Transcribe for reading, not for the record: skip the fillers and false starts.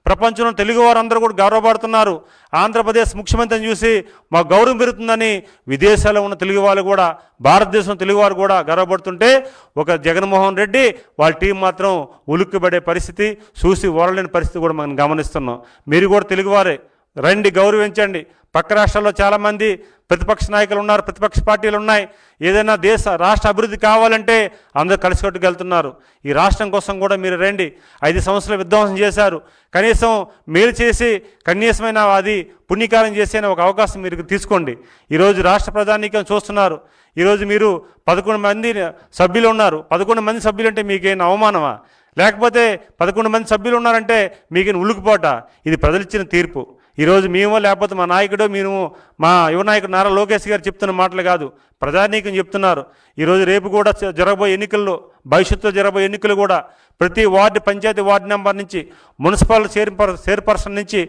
ప్రపంచంలో తెలుగు వారందరూ కూడా గౌరవపడుతున్నారు. ఆంధ్రప్రదేశ్ ముఖ్యమంత్రిని చూసి మాకు గౌరవం పెరుగుతుందని విదేశాల్లో ఉన్న తెలుగు వాళ్ళు కూడా, భారతదేశం తెలుగువారు కూడా గర్వపడుతుంటే ఒక జగన్మోహన్ రెడ్డి వాళ్ళ టీం మాత్రం ఉలిక్కిపడే పరిస్థితి, చూసి ఓరలేని పరిస్థితి కూడా మనం గమనిస్తున్నాం. మీరు కూడా తెలుగువారే, రండి, గౌరవించండి. పక్క రాష్ట్రాల్లో చాలామంది ప్రతిపక్ష నాయకులు ఉన్నారు, ప్రతిపక్ష పార్టీలు ఉన్నాయి. ఏదైనా రాష్ట్ర అభివృద్ధి కావాలంటే అందరూ కలిసికట్టుకు వెళ్తున్నారు. ఈ రాష్ట్రం కోసం కూడా మీరు రండి. 5 సంవత్సరాలు విధ్వంసం చేశారు, కనీసం మేలు చేసి కనీసమైన అది పుణ్యకారం చేసే ఒక అవకాశం మీరు తీసుకోండి. ఈరోజు రాష్ట్ర ప్రధానికం చూస్తున్నారు. ఈరోజు మీరు 11 మంది సభ్యులు ఉన్నారు. 11 మంది సభ్యులు అంటే మీకేం అవమానమా? లేకపోతే 11 మంది సభ్యులు ఉన్నారంటే మీకేం ఉలుకుపోట? ఇది ప్రజలు ఇచ్చిన తీర్పు. ఈరోజు మేము లేకపోతే మా నాయకుడు, మేము మా యువ నాయకుడు నారా లోకేష్ గారు చెప్తున్న మాటలు కాదు, ప్రజానీకం చెప్తున్నారు. ఈరోజు రేపు కూడా జరగబోయే ఎన్నికల్లో, భవిష్యత్తులో జరగబోయే ఎన్నికలు కూడా ప్రతి వార్డు, పంచాయతీ వార్డు నెంబర్ నుంచి, మున్సిపల్ చైర్పర్సన్ నుంచి